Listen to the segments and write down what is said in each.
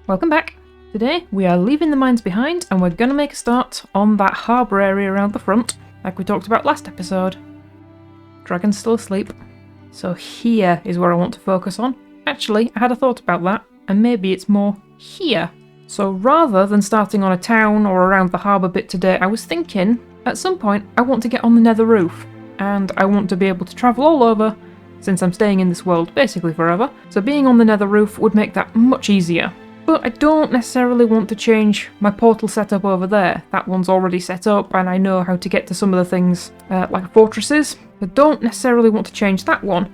Welcome back. Today we are leaving the mines behind and we're going to make a start on that harbour area around the front, like we talked about last episode. Dragon's still asleep. So here is where I want to focus on. Actually, I had a thought about that, and maybe it's more here. So rather than starting on a town or around the harbour bit today, I was thinking, at some point I want to get on the Nether roof, and I want to be able to travel all over, since I'm staying in this world basically forever, so being on the Nether roof would make that much easier. But I don't necessarily want to change my portal setup over there. That one's already set up and I know how to get to some of the things like fortresses. I don't necessarily want to change that one.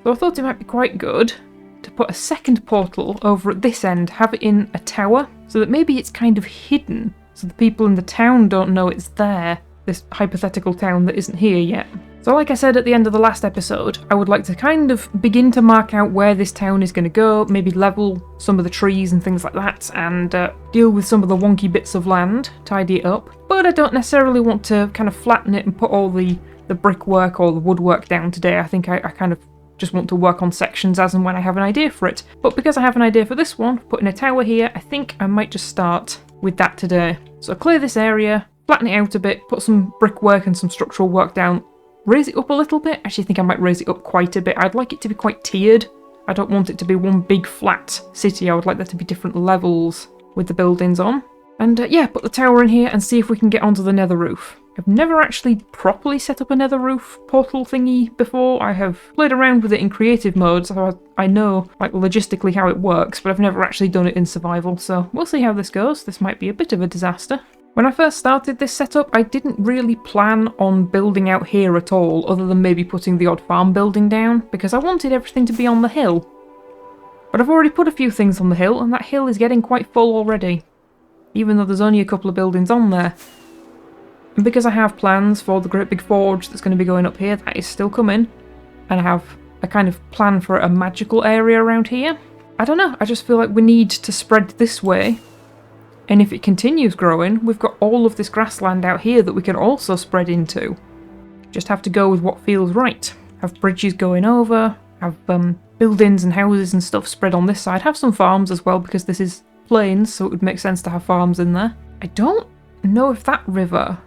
So I thought it might be quite good to put a second portal over at this end, have it in a tower, so that maybe it's kind of hidden, so the people in the town don't know it's there, this hypothetical town that isn't here yet. So like I said at the end of the last episode, I would like to kind of begin to mark out where this town is going to go, maybe level some of the trees and things like that, and deal with some of the wonky bits of land, tidy it up. But I don't necessarily want to kind of flatten it and put all the brickwork or the woodwork down today. I think I kind of just want to work on sections as and when I have an idea for it. But because I have an idea for this one, putting a tower here, I think I might just start with that today. So clear this area, flatten it out a bit, put some brickwork and some structural work down, raise it up a little bit. Actually, I think I might raise it up quite a bit. I'd like it to be quite tiered. I don't want it to be one big flat city. I would like there to be different levels with the buildings on. And yeah, put the tower in here and see if we can get onto the Nether roof. I've never actually properly set up a Nether roof portal thingy before. I have played around with it in creative mode, so I know like logistically how it works, but I've never actually done it in survival, so we'll see how this goes. This might be a bit of a disaster. When I first started this setup, I didn't really plan on building out here at all, other than maybe putting the odd farm building down, because I wanted everything to be on the hill. But I've already put a few things on the hill, and that hill is getting quite full already, even though there's only a couple of buildings on there. And because I have plans for the great big forge that's going to be going up here, that is still coming, and I have a kind of plan for a magical area around here. I don't know, I just feel like we need to spread this way. And if it continues growing, we've got all of this grassland out here that we can also spread into. Just have to go with what feels right. Have bridges going over, have buildings and houses and stuff spread on this side. Have some farms as well, because this is plains, so it would make sense to have farms in there. I don't know if that river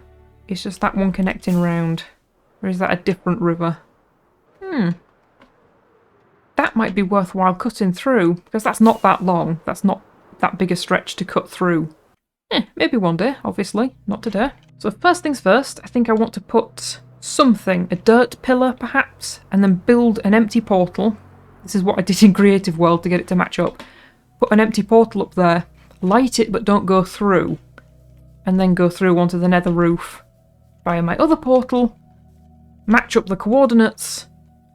is just that one connecting round, or is that a different river? That might be worthwhile cutting through, because that's not that long. That's not that big a stretch to cut through. Maybe one day, obviously, not today. So first things first, I think I want to put something, a dirt pillar perhaps, and then build an empty portal. This is what I did in Creative World to get it to match up. Put an empty portal up there, light it but don't go through, and then go through onto the Nether roof via my other portal, match up the coordinates,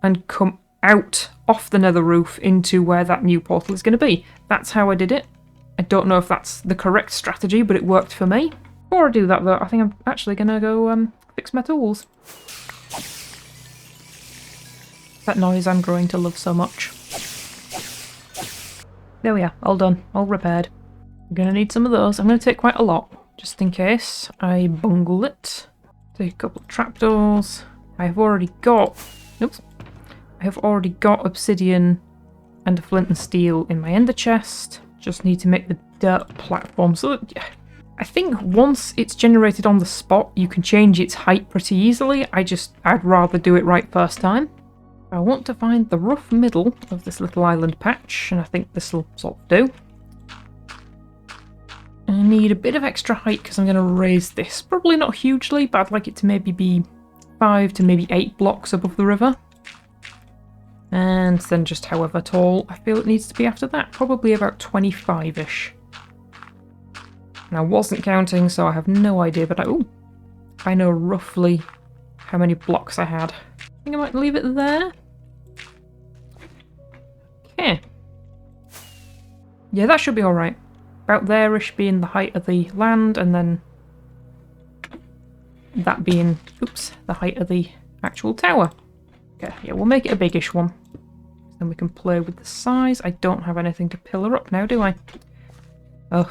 and come out off the Nether roof into where that new portal is going to be. That's how I did it. I don't know if that's the correct strategy, but it worked for me. Before I do that though, I think I'm actually going to go fix my tools. That noise I'm growing to love so much. There we are, all done, all repaired. I'm going to need some of those. I'm going to take quite a lot, just in case I bungle it. Take a couple of trapdoors. I have already got... Oops. I have already got obsidian and a flint and steel in my ender chest. Just need to make the dirt platform. So I think once it's generated on the spot, you can change its height pretty easily. I'd rather do it right first time. I want to find the rough middle of this little island patch, and I think this will sort of do. I need a bit of extra height because I'm going to raise this. Probably not hugely, but I'd like it to maybe be 5 to maybe 8 blocks above the river. And then just however tall I feel it needs to be after that. Probably about 25-ish. And I wasn't counting, so I have no idea, but I know roughly how many blocks I had. I think I might leave it there. Okay. Yeah, that should be alright. About there-ish being the height of the land, and then that being, the height of the actual tower. Okay, yeah, we'll make it a biggish one. Then we can play with the size. I don't have anything to pillar up now, do I? Oh.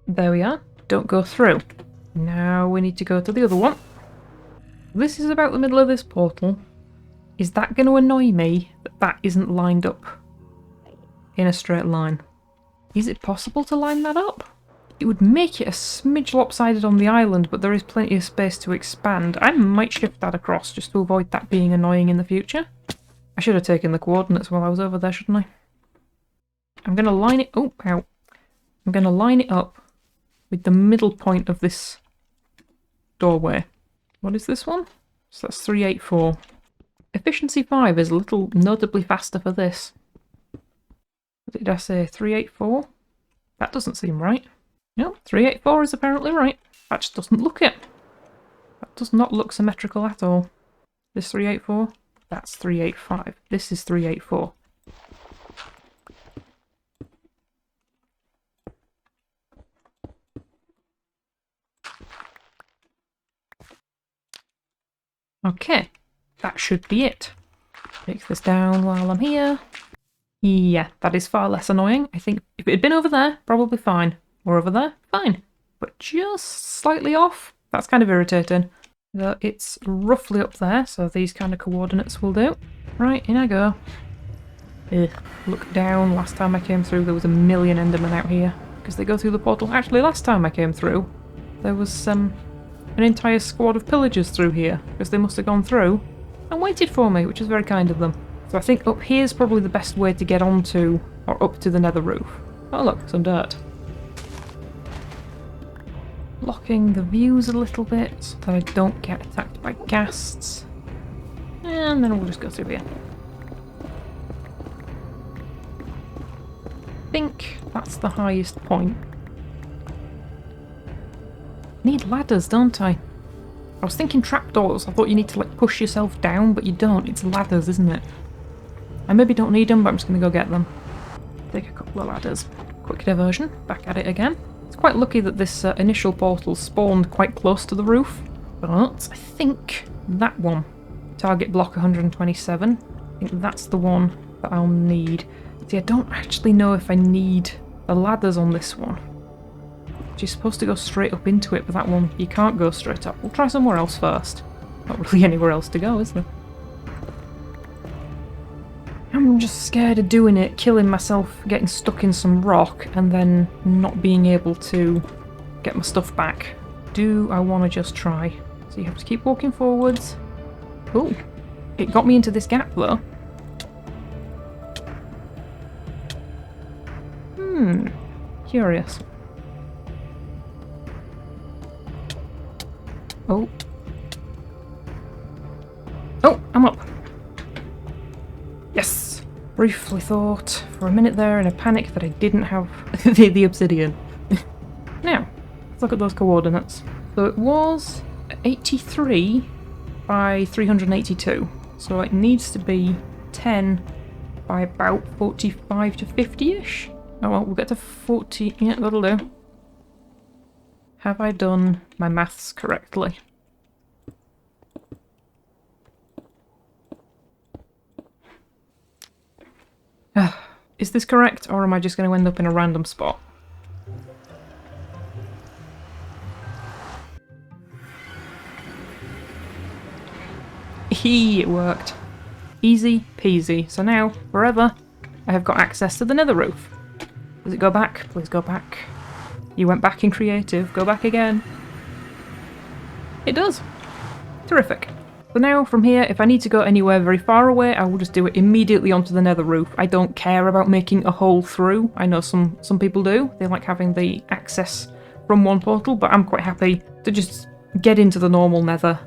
There we are. Don't go through. Now we need to go to the other one. This is about the middle of this portal. Is that going to annoy me that that isn't lined up in a straight line? Is it possible to line that up? It would make it a smidge lopsided on the island, but there is plenty of space to expand. I might shift that across just to avoid that being annoying in the future. I should have taken the coordinates while I was over there, shouldn't I? I'm going to line it... Oh, ow. I'm going to line it up with the middle point of this doorway. What is this one? So that's 384. Efficiency 5 is a little notably faster for this. What did I say? 384? That doesn't seem right. No, 384 is apparently right. That just doesn't look it. That does not look symmetrical at all. This 384? That's 385. This is 384. Okay, that should be it. Take this down while I'm here. Yeah, that is far less annoying. I think if it had been over there, probably fine. Or over there, fine. But just slightly off, that's kind of irritating. It's roughly up there, so these kind of coordinates will do. Right, in I go. Ugh. Look down. Last time I came through, there was a million Endermen out here. Because they go through the portal. Actually, last time I came through, there was an entire squad of pillagers through here. Because they must have gone through and waited for me, which is very kind of them. So I think up here's probably the best way to get onto, or up to the nether roof. Oh look, some dirt. Blocking the views a little bit so that I don't get attacked by ghasts. And then we'll just go through here. I think that's the highest point. Need ladders, don't I? I was thinking trapdoors. I thought you need to like push yourself down, but you don't. It's ladders, isn't it? I maybe don't need them, but I'm just going to go get them. Take a couple of ladders. Quick diversion. Back at it again. It's quite lucky that this initial portal spawned quite close to the roof. But I think that one, target block 127, I think that's the one that I'll need. See, I don't actually know if I need the ladders on this one. You're supposed to go straight up into it, but that one, you can't go straight up. We'll try somewhere else first. Not really anywhere else to go, is there? I'm just scared of doing it, killing myself, getting stuck in some rock, and then not being able to get my stuff back. Do I want to just try? So you have to keep walking forwards. Oh, it got me into this gap though. Curious. Oh. Oh, I'm up. Yes! Briefly thought for a minute there in a panic that I didn't have the obsidian. Now, let's look at those coordinates. So it was 83 by 382. So it needs to be 10 by about 45 to 50-ish. Oh well, we'll get to 40. Yeah, that'll do. Have I done my maths correctly? Is this correct, or am I just going to end up in a random spot? It worked. Easy peasy. So now, forever, I have got access to the nether roof. Does it go back? Please go back. You went back in creative. Go back again. It does. Terrific. So now, from here, if I need to go anywhere very far away, I will just do it immediately onto the nether roof. I don't care about making a hole through. I know some people do. They like having the access from one portal, but I'm quite happy to just get into the normal nether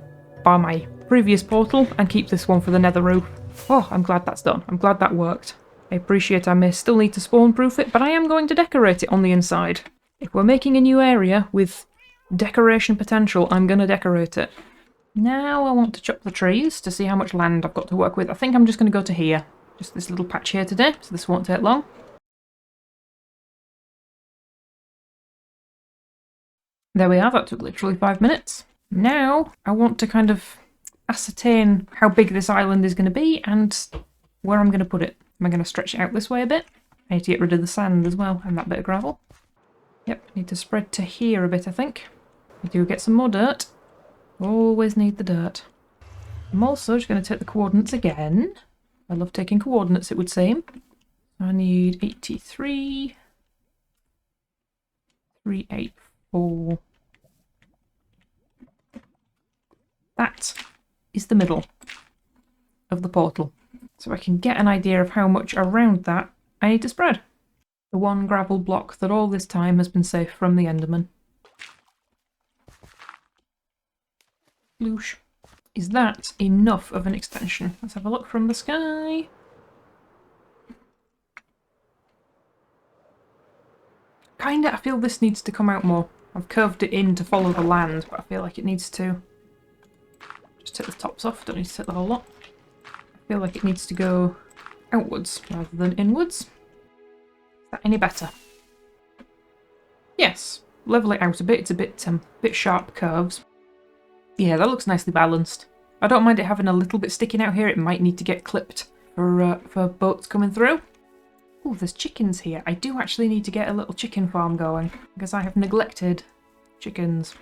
by my previous portal and keep this one for the nether roof. Oh, I'm glad that's done. I'm glad that worked. I appreciate I may still need to spawn-proof it, but I am going to decorate it on the inside. If we're making a new area with decoration potential, I'm going to decorate it. Now I want to chop the trees to see how much land I've got to work with. I think I'm just going to go to here. Just this little patch here today, so this won't take long. There we are, that took literally 5 minutes. Now I want to kind of ascertain how big this island is going to be and where I'm going to put it. Am I going to stretch it out this way a bit? I need to get rid of the sand as well and that bit of gravel. Yep, need to spread to here a bit, I think. We do get some more dirt. Always need the dirt. I'm also just going to take the coordinates again. I love taking coordinates, it would seem. I need 83, 384. That is the middle of the portal. So I can get an idea of how much around that I need to spread. The one gravel block that all this time has been safe from the Enderman. Loosh. Is that enough of an extension? Let's have a look from the sky. Kinda, I feel this needs to come out more. I've curved it in to follow the land, but I feel like it needs to... Just take the tops off, don't need to take the whole lot. I feel like it needs to go outwards rather than inwards. Is that any better? Yes. Level it out a bit, it's a bit sharp curves. Yeah, that looks nicely balanced. I don't mind it having a little bit sticking out here. It might need to get clipped for boats coming through. Oh, there's chickens here. I do actually need to get a little chicken farm going because I have neglected chickens.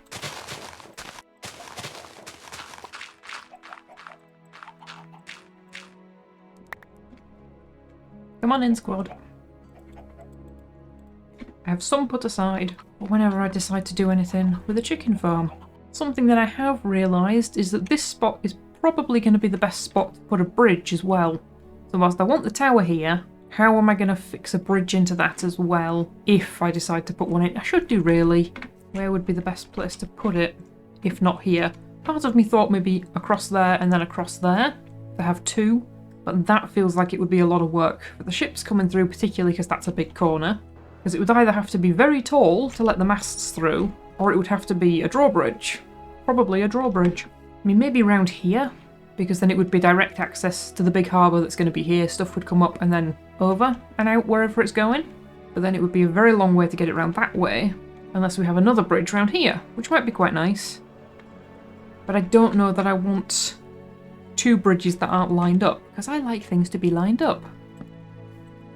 Come on in, squad. I have some put aside for whenever I decide to do anything with a chicken farm. Something that I have realised is that this spot is probably going to be the best spot to put a bridge as well. So whilst I want the tower here, how am I going to fix a bridge into that as well if I decide to put one in? I should do really. Where would be the best place to put it if not here? Part of me thought maybe across there and then across there to have two, but that feels like it would be a lot of work for the ships coming through, particularly because that's a big corner. Because it would either have to be very tall to let the masts through, or it would have to be a drawbridge. Probably a drawbridge. I mean, maybe around here, because then it would be direct access to the big harbour that's going to be here. Stuff would come up and then over and out wherever it's going. But then it would be a very long way to get it around that way, unless we have another bridge around here, which might be quite nice. But I don't know that I want two bridges that aren't lined up, because I like things to be lined up.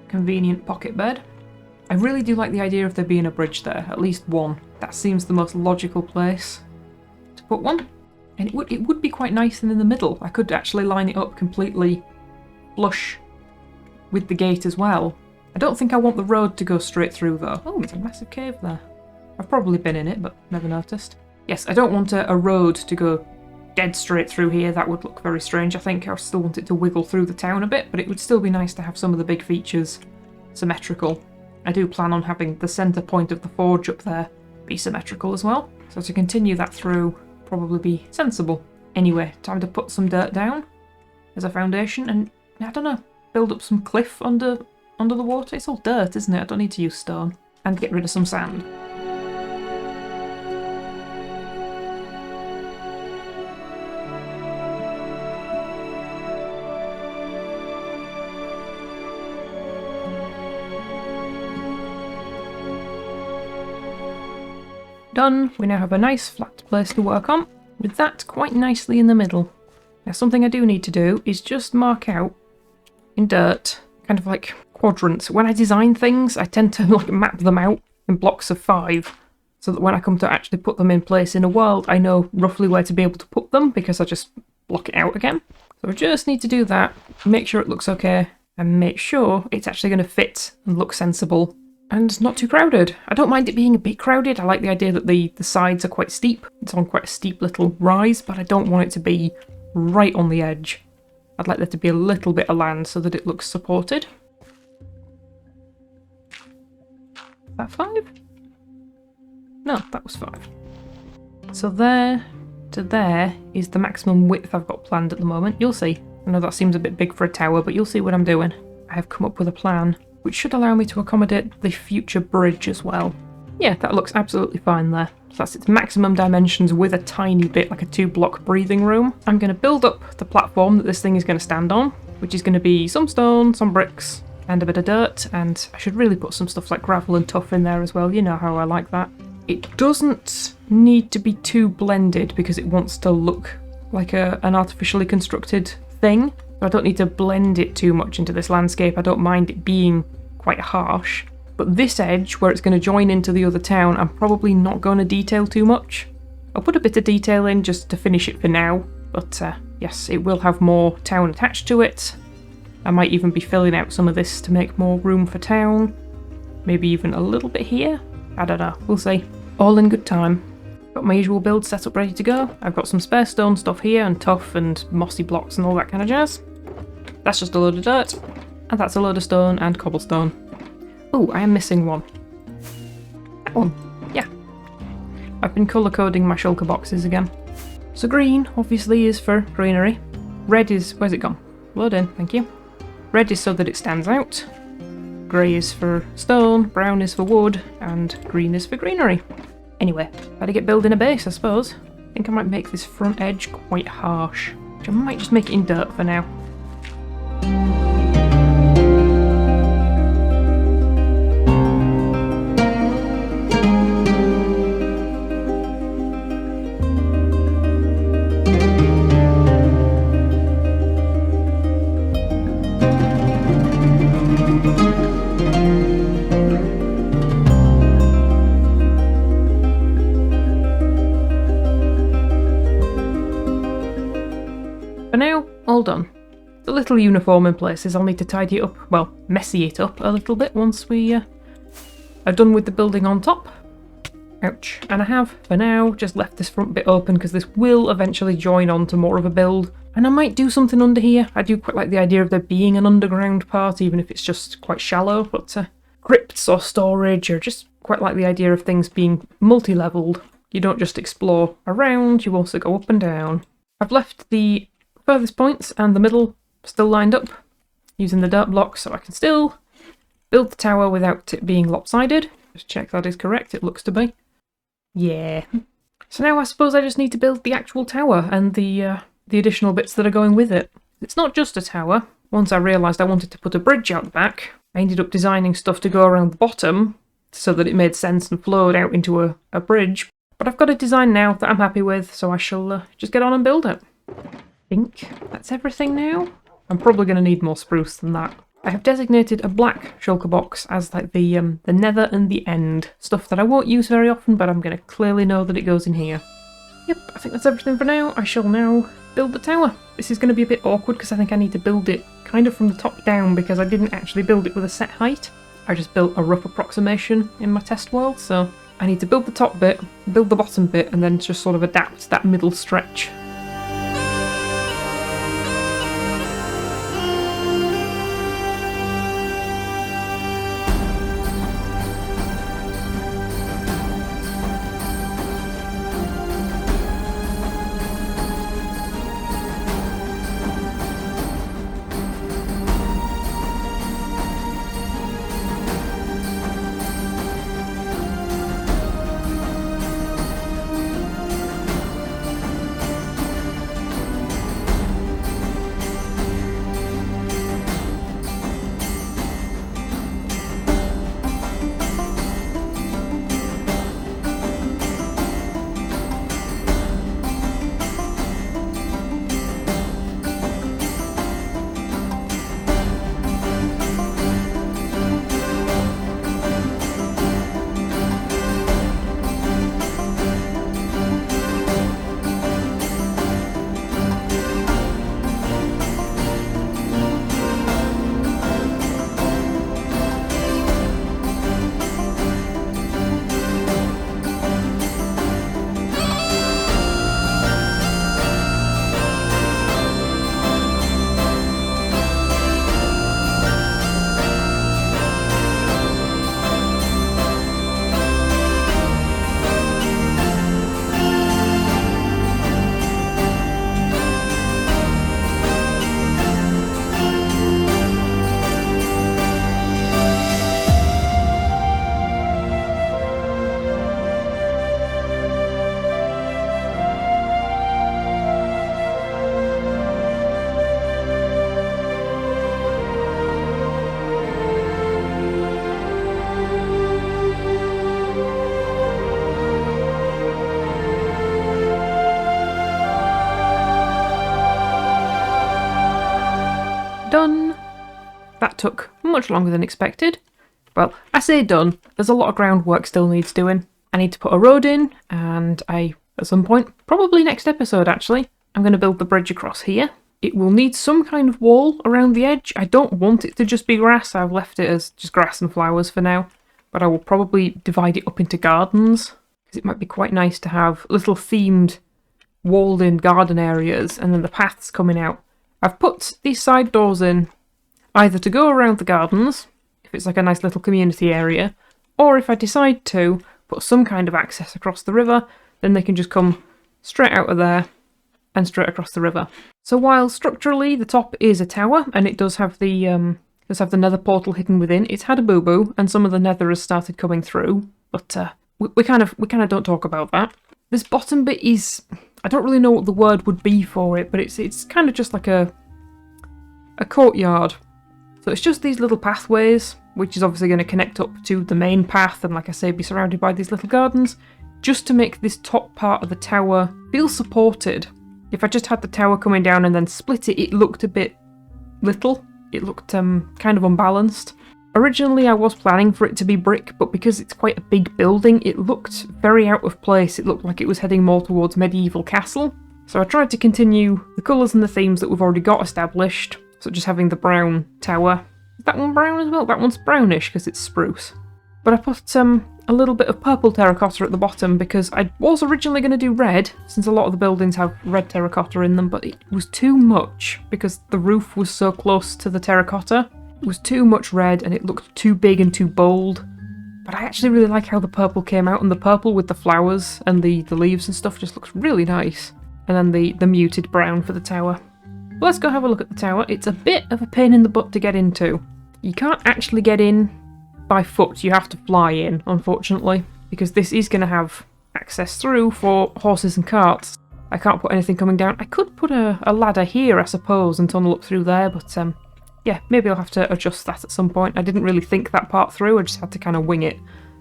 Convenient pocket bed. I really do like the idea of there being a bridge there, at least one. That seems the most logical place to put one. And it would be quite nice in the middle. I could actually line it up completely flush with the gate as well. I don't think I want the road to go straight through though. Oh, there's a massive cave there. I've probably been in it, but never noticed. Yes, I don't want a road to go dead straight through here. That would look very strange. I think I still want it to wiggle through the town a bit, but it would still be nice to have some of the big features symmetrical. I do plan on having the centre point of the forge up there be symmetrical as well. So to continue that through probably be sensible. Anyway, time to put some dirt down as a foundation and, I don't know, build up some cliff under the water. It's all dirt, isn't it? I don't need to use stone. And get rid of some sand. Done. We now have a nice flat place to work on, with that quite nicely in the middle. Now something I do need to do is just mark out in dirt, kind of like quadrants. When I design things, I tend to like map them out in blocks of 5, so that when I come to actually put them in place in a world, I know roughly where to be able to put them, because I just block it out again. So I just need to do that, make sure it looks okay, and make sure it's actually going to fit and look sensible. And not too crowded. I don't mind it being a bit crowded. I like the idea that the sides are quite steep. It's on quite a steep little rise, but I don't want it to be right on the edge. I'd like there to be a little bit of land so that it looks supported. Is that 5? No, that was 5. So there to there is the maximum width I've got planned at the moment. You'll see. I know that seems a bit big for a tower, but you'll see what I'm doing. I have come up with a plan which should allow me to accommodate the future bridge as well. Yeah, that looks absolutely fine there. So that's its maximum dimensions with a tiny bit, like a 2-block breathing room. I'm going to build up the platform that this thing is going to stand on, which is going to be some stone, some bricks, and a bit of dirt, and I should really put some stuff like gravel and tuff in there as well. You know how I like that. It doesn't need to be too blended because it wants to look like an artificially constructed thing. I don't need to blend it too much into this landscape. I don't mind it being quite harsh. But this edge, where it's going to join into the other town, I'm probably not going to detail too much. I'll put a bit of detail in just to finish it for now, but yes, it will have more town attached to it. I might even be filling out some of this to make more room for town. Maybe even a little bit here. I don't know, we'll see. All in good time. Got my usual build set up ready to go. I've got some spare stone stuff here and tuff and mossy blocks and all that kind of jazz. That's just a load of dirt. And that's a load of stone and cobblestone. Oh, I am missing one. That one. Yeah. I've been colour coding my shulker boxes again. So green, obviously, is for greenery. Red is... where's it gone? Load in, thank you. Red is so that it stands out. Grey is for stone, brown is for wood, and green is for greenery. Anyway, better get building a base, I suppose. I think I might make this front edge quite harsh. Which I might just make it in dirt for now. For now, all done. The little uniform in places, I'll need to tidy it up, well, messy it up a little bit once we are done with the building on top. Ouch. And I have, for now, just left this front bit open because this will eventually join on to more of a build. And I might do something under here. I do quite like the idea of there being an underground part, even if it's just quite shallow, but crypts or storage, or just quite like the idea of things being multi-leveled. You don't just explore around, you also go up and down. I've left the furthest points and the middle still lined up using the dirt blocks so I can still build the tower without it being lopsided. Just check that is correct, it looks to be. Yeah. So now I suppose I just need to build the actual tower and the additional bits that are going with it. It's not just a tower. Once I realised I wanted to put a bridge out the back, I ended up designing stuff to go around the bottom so that it made sense and flowed out into a bridge. But I've got a design now that I'm happy with, so I shall just get on and build it. I think that's everything now. I'm probably going to need more spruce than that. I have designated a black shulker box as like the nether and the end. Stuff that I won't use very often, but I'm going to clearly know that it goes in here. Yep, I think that's everything for now. I shall now build the tower. This is going to be a bit awkward because I think I need to build it kind of from the top down because I didn't actually build it with a set height. I just built a rough approximation in my test world, so I need to build the top bit, build the bottom bit, and then just sort of adapt that middle stretch. Done! That took much longer than expected. Well, I say done, there's a lot of groundwork still needs doing. I need to put a road in, and at some point, probably next episode actually, I'm going to build the bridge across here. It will need some kind of wall around the edge. I don't want it to just be grass. I've left it as just grass and flowers for now. But I will probably divide it up into gardens, because it might be quite nice to have little themed walled-in garden areas and then the paths coming out. I've put these side doors in either to go around the gardens, if it's like a nice little community area, or if I decide to put some kind of access across the river, then they can just come straight out of there and straight across the river. So while structurally the top is a tower and it does have the nether portal hidden within, it's had a boo-boo and some of the nether has started coming through, but we kind of don't talk about that. This bottom bit is, I don't really know what the word would be for it, but it's kind of just like a courtyard. So it's just these little pathways, which is obviously going to connect up to the main path and, like I say, be surrounded by these little gardens, just to make this top part of the tower feel supported. If I just had the tower coming down and then split it, it looked a bit little. It looked kind of unbalanced. Originally I was planning for it to be brick, but because it's quite a big building, it looked very out of place. It looked like it was heading more towards medieval castle. So I tried to continue the colours and the themes that we've already got established, such as having the brown tower. Is that one brown as well? That one's brownish because it's spruce. But I put a little bit of purple terracotta at the bottom because I was originally going to do red, since a lot of the buildings have red terracotta in them, but it was too much because the roof was so close to the terracotta. It was too much red and it looked too big and too bold. But I actually really like how the purple came out, and the purple with the flowers and the leaves and stuff just looks really nice. And then the muted brown for the tower. But let's go have a look at the tower. It's a bit of a pain in the butt to get into. You can't actually get in by foot, you have to fly in, unfortunately, because this is going to have access through for horses and carts. I can't put anything coming down. I could put a ladder here, I suppose, and tunnel up through there, but yeah, maybe I'll have to adjust that at some point. I didn't really think that part through, I just had to kind of wing it.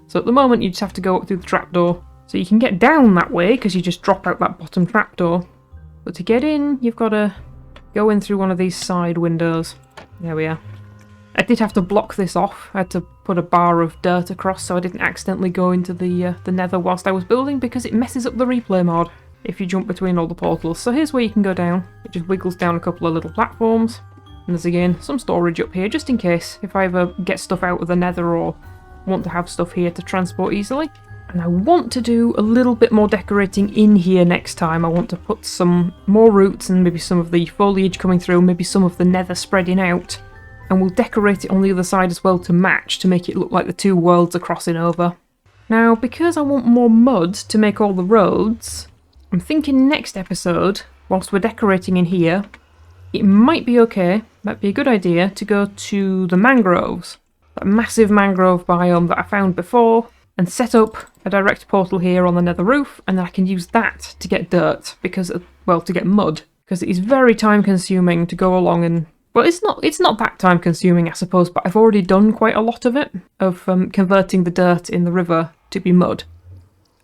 So at the moment you just have to go up through the trapdoor. So you can get down that way, because you just drop out that bottom trapdoor. But to get in, you've got to go in through one of these side windows. There we are. I did have to block this off. I had to put a bar of dirt across so I didn't accidentally go into the nether whilst I was building, because it messes up the replay mod if you jump between all the portals. So here's where you can go down. It just wiggles down a couple of little platforms. And there's again some storage up here just in case if I ever get stuff out of the nether or want to have stuff here to transport easily. And I want to do a little bit more decorating in here next time. I want to put some more roots and maybe some of the foliage coming through, maybe some of the nether spreading out. And we'll decorate it on the other side as well to match, to make it look like the two worlds are crossing over. Now, because I want more mud to make all the roads, I'm thinking next episode, whilst we're decorating in here, it might be okay, might be a good idea to go to the mangroves, that massive mangrove biome that I found before, and set up a direct portal here on the nether roof, and then I can use that to get dirt, because, well, to get mud, because it is very time consuming to go along and, well, it's not that time consuming, I suppose, but I've already done quite a lot of it, of converting the dirt in the river to be mud.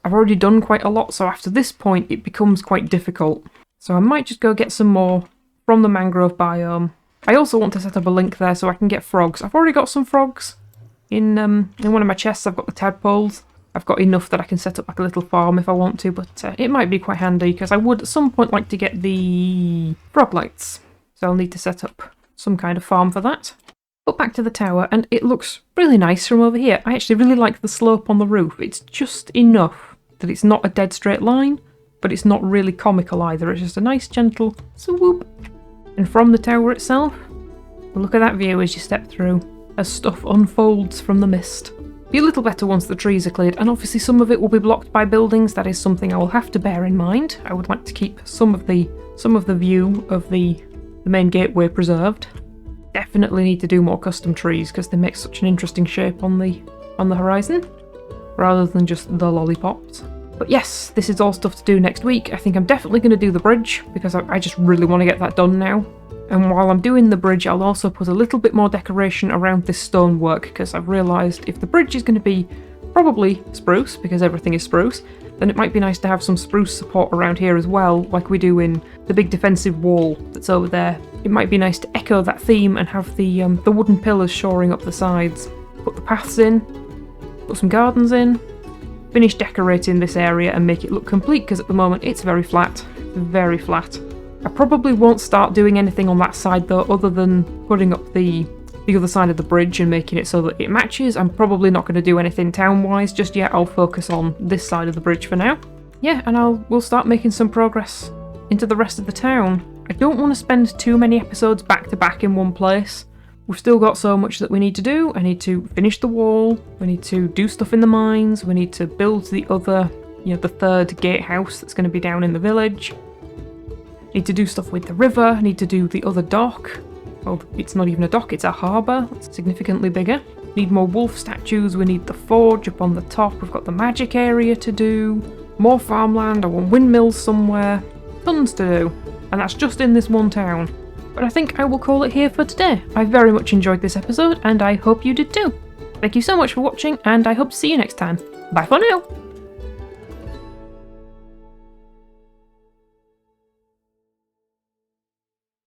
I've already done quite a lot, so after this point it becomes quite difficult. So I might just go get some more from the mangrove biome. I also want to set up a link there so I can get frogs. I've already got some frogs in one of my chests. I've got the tadpoles. I've got enough that I can set up like a little farm if I want to, but it might be quite handy because I would at some point like to get the frog lights. So I'll need to set up some kind of farm for that. But back to the tower, and it looks really nice from over here. I actually really like the slope on the roof. It's just enough that it's not a dead straight line, but it's not really comical either. It's just a nice gentle swoop. And from the tower itself, well, look at that view as you step through, as stuff unfolds from the mist. Be a little better once the trees are cleared, and obviously some of it will be blocked by buildings. That is something I will have to bear in mind. I would like to keep some of the view of the main gateway preserved. Definitely need to do more custom trees because they make such an interesting shape on the horizon, rather than just the lollipops. But yes, this is all stuff to do next week. I think I'm definitely going to do the bridge because I just really want to get that done now. And while I'm doing the bridge, I'll also put a little bit more decoration around this stonework because I've realised if the bridge is going to be probably spruce, because everything is spruce, then it might be nice to have some spruce support around here as well, like we do in the big defensive wall that's over there. It might be nice to echo that theme and have the wooden pillars shoring up the sides. Put the paths in, put some gardens in, finish decorating this area and make it look complete because at the moment it's very flat, very flat. I probably won't start doing anything on that side though, other than putting up the other side of the bridge and making it so that it matches. I'm probably not going to do anything town-wise just yet. I'll focus on this side of the bridge for now. Yeah, and we'll start making some progress into the rest of the town. I don't want to spend too many episodes back to back in one place. We've still got so much that we need to do. I need to finish the wall, we need to do stuff in the mines, we need to build the other, the third gatehouse that's going to be down in the village. Need to do stuff with the river, need to do the other dock. Well, it's not even a dock, it's a harbour. It's significantly bigger. Need more wolf statues, we need the forge up on the top, we've got the magic area to do. More farmland, I want windmills somewhere. Tons to do. And that's just in this one town. But I think I will call it here for today. I very much enjoyed this episode, and I hope you did too. Thank you so much for watching, and I hope to see you next time. Bye for now!